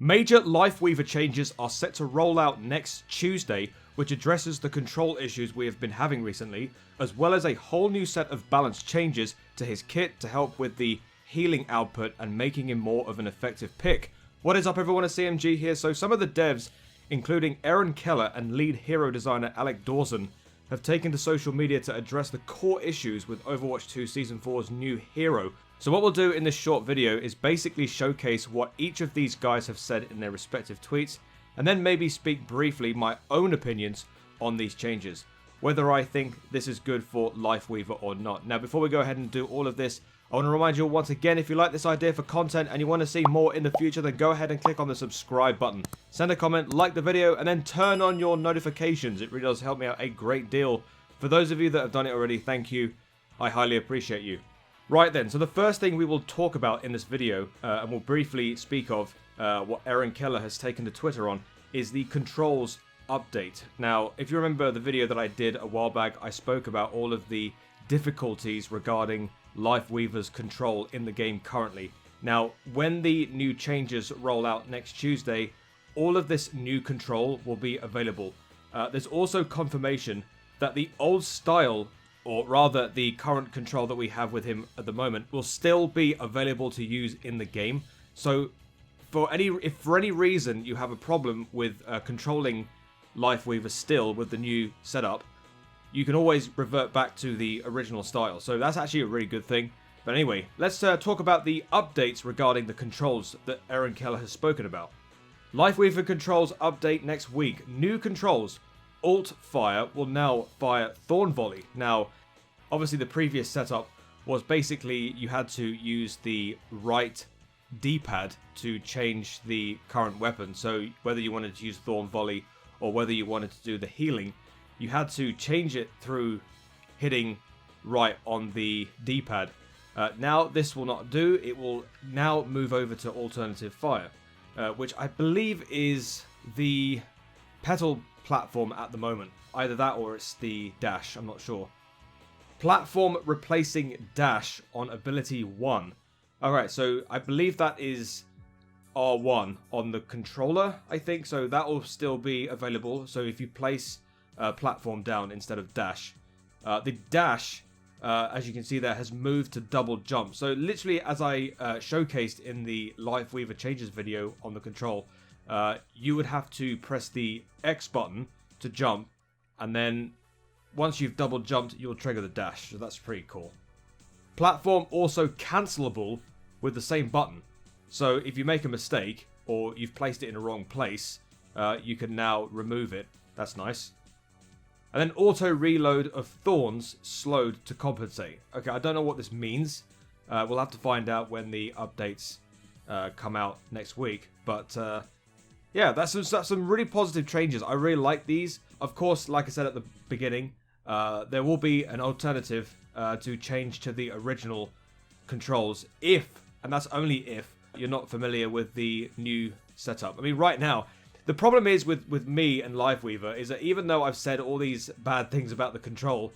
Major Lifeweaver changes are set to roll out next Tuesday, which addresses the control issues we have been having recently, as well as a whole new set of balance changes to his kit to help with the healing output and making him more of an effective pick. What is up everyone, it's CMG here. So some of the devs, including Aaron Keller and lead hero designer Alec Dawson, have taken to social media to address the core issues with Overwatch 2 Season 4's new hero. So what we'll do in this short video is basically showcase what each of these guys have said in their respective tweets, and then maybe speak briefly my own opinions on these changes, whether I think this is good for Lifeweaver or not. Now before we go ahead and do all of this, I want to remind you all once again, if you like this idea for content and you want to see more in the future, then go ahead and click on the subscribe button. Send a comment, like the video, and then turn on your notifications. It really does help me out a great deal. For those of you that have done it already, thank you. I highly appreciate you. Right then, so the first thing we will talk about in this video, and we'll briefly speak of what Aaron Keller has taken to Twitter on, is the controls update. Now, if you remember the video that I did a while back, I spoke about all of the difficulties regarding Lifeweaver's control in the game currently. Now, when the new changes roll out next Tuesday, all of this new control will be available. There's also confirmation that the old style, or rather the current control that we have with him at the moment, will still be available to use in the game. So if for any reason you have a problem with controlling Lifeweaver still with the new setup, you can always revert back to the original style. So that's actually a really good thing. But anyway, let's talk about the updates regarding the controls that Aaron Keller has spoken about. Lifeweaver controls update next week. New controls. Alt fire will now fire Thorn Volley. Now, obviously the previous setup was basically you had to use the right D-pad to change the current weapon. So whether you wanted to use Thorn Volley or whether you wanted to do the healing, you had to change it through hitting right on the D-pad. Now this will not do. It will now move over to alternative fire, which I believe is the petal platform at the moment. Either that or it's the dash, I'm not sure. Platform replacing dash on ability 1. Alright, so I believe that is R1 on the controller, I think, so that will still be available. So if you place platform down instead of dash. The dash, as you can see there, has moved to double jump. So literally, as I showcased in the Lifeweaver changes video on the control, you would have to press the X button to jump, and then once you've double jumped, you'll trigger the dash. So that's pretty cool. Platform also cancelable with the same button. So if you make a mistake or you've placed it in a wrong place, you can now remove it. That's nice. And then auto reload of thorns slowed to compensate. Okay, I don't know what this means. We'll have to find out when the updates come out next week. But yeah, that's some really positive changes. I really like these. Of course, like I said at the beginning, there will be an alternative to change to the original controls if, and that's only if, you're not familiar with the new setup. I mean, right now, the problem is with me and Lifeweaver is that even though I've said all these bad things about the control,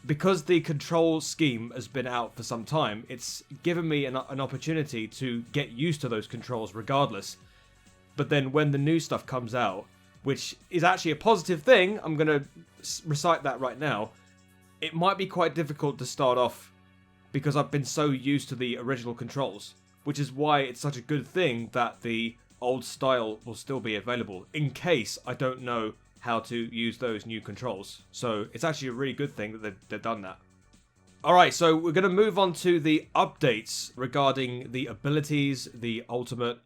because the control scheme has been out for some time, it's given me an opportunity to get used to those controls regardless. But then when the new stuff comes out, which is actually a positive thing, I'm going to recite that right now, it might be quite difficult to start off because I've been so used to the original controls, which is why it's such a good thing that the old style will still be available in case I don't know how to use those new controls. So it's actually a really good thing that they've done that. Alright, so we're going to move on to the updates regarding the abilities, the ultimate,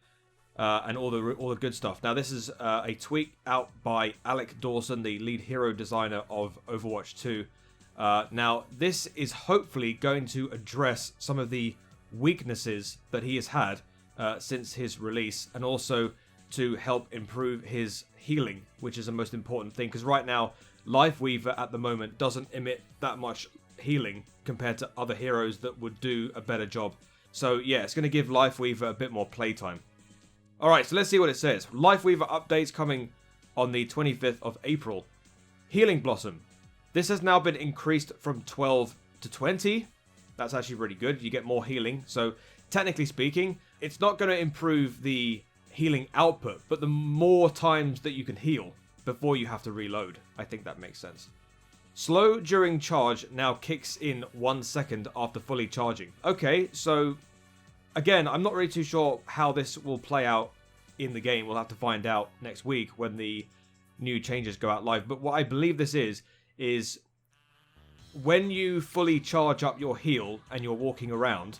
and all the good stuff. Now this is a tweet out by Alec Dawson, the lead hero designer of Overwatch 2. Now this is hopefully going to address some of the weaknesses that he has had since his release, and also to help improve his healing, which is the most important thing, because right now Lifeweaver at the moment doesn't emit that much healing compared to other heroes that would do a better job. So yeah, it's going to give Lifeweaver a bit more playtime. Alright, so let's see what it says. Lifeweaver updates coming on the 25th of April. Healing Blossom. This has now been increased from 12 to 20. That's actually really good. You get more healing. So technically speaking, it's not going to improve the healing output, but the more times that you can heal before you have to reload. I think that makes sense. Slow during charge now kicks in 1 second after fully charging. Okay, so again, I'm not really too sure how this will play out in the game. We'll have to find out next week when the new changes go out live. But what I believe this is when you fully charge up your heal and you're walking around,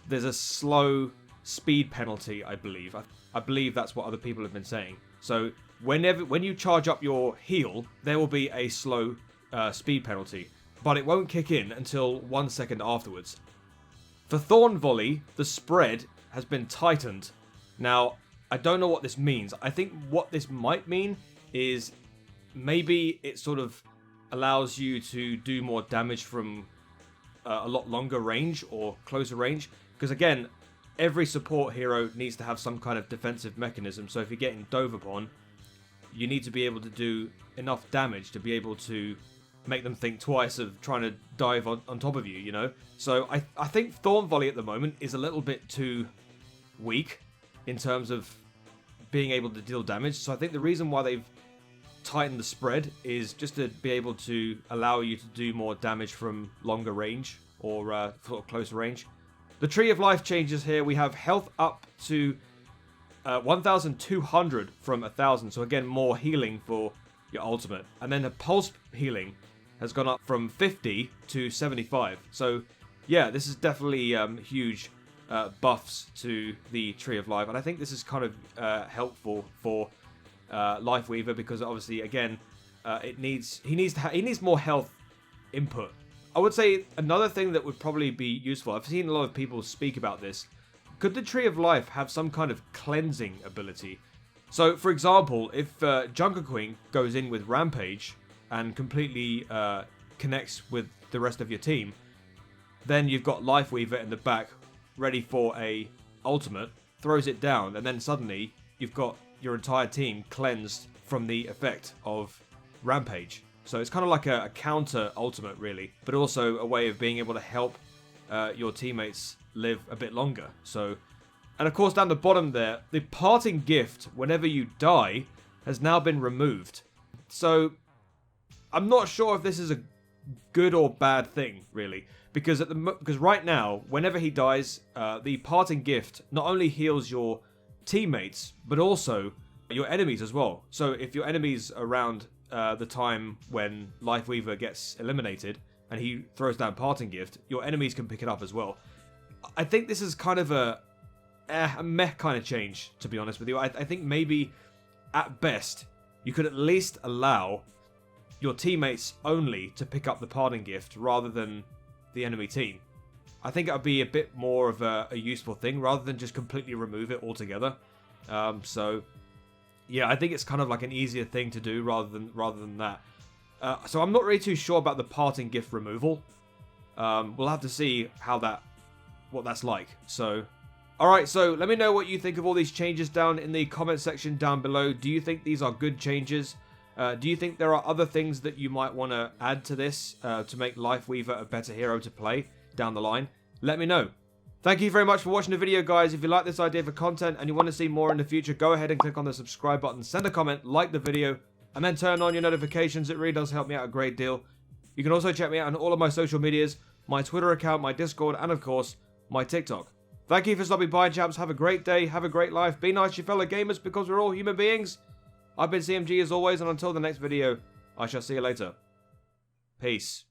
there's a slow speed penalty, I believe. I believe that's what other people have been saying. So when you charge up your heal, there will be a slow speed penalty, but it won't kick in until 1 second afterwards. For Thorn Volley, the spread has been tightened. Now, I don't know what this means. I think what this might mean is maybe it sort of allows you to do more damage from a lot longer range or closer range. Because again, every support hero needs to have some kind of defensive mechanism. So if you're getting dove upon, you need to be able to do enough damage to be able to make them think twice of trying to dive on top of you, you know? So I think Thorn Volley at the moment is a little bit too weak in terms of being able to deal damage. So I think the reason why they've tightened the spread is just to be able to allow you to do more damage from longer range or sort of closer range. The Tree of Life changes here. We have health up to 1,200 from 1,000. So again, more healing for your ultimate. And then the pulse healing has gone up from 50 to 75. So yeah, this is definitely huge buffs to the Tree of Life. And I think this is kind of helpful for Lifeweaver because obviously, again, he needs more health input. I would say another thing that would probably be useful, I've seen a lot of people speak about this, could the Tree of Life have some kind of cleansing ability? So, for example, if Junker Queen goes in with Rampage and completely connects with the rest of your team, then you've got Lifeweaver in the back ready for a ultimate, throws it down, and then suddenly you've got your entire team cleansed from the effect of Rampage. So it's kind of like a counter ultimate, really, but also a way of being able to help your teammates live a bit longer. So, and of course down the bottom there, the parting gift whenever you die has now been removed. So I'm not sure if this is a good or bad thing, really, because right now, whenever he dies, the parting gift not only heals your teammates but also your enemies as well. So if your enemies around the time when Lifeweaver gets eliminated and he throws down parting gift, your enemies can pick it up as well. I think this is kind of a meh kind of change, to be honest with you. I think maybe at best you could at least allow your teammates only to pick up the parting gift rather than the enemy team. I think it would be a bit more of a useful thing rather than just completely remove it altogether. So yeah, I think it's kind of like an easier thing to do rather than that. So I'm not really too sure about the parting gift removal. We'll have to see what that's like. So, alright, so let me know what you think of all these changes down in the comment section down below. Do you think these are good changes? Do you think there are other things that you might want to add to this to make Lifeweaver a better hero to play down the line? Let me know. Thank you very much for watching the video, guys. If you like this idea for content and you want to see more in the future, go ahead and click on the subscribe button, send a comment, like the video, and then turn on your notifications. It really does help me out a great deal. You can also check me out on all of my social medias, my Twitter account, my Discord, and of course, my TikTok. Thank you for stopping by, chaps. Have a great day, have a great life, be nice to your fellow gamers because we're all human beings. I've been CMG as always, and until the next video, I shall see you later. Peace.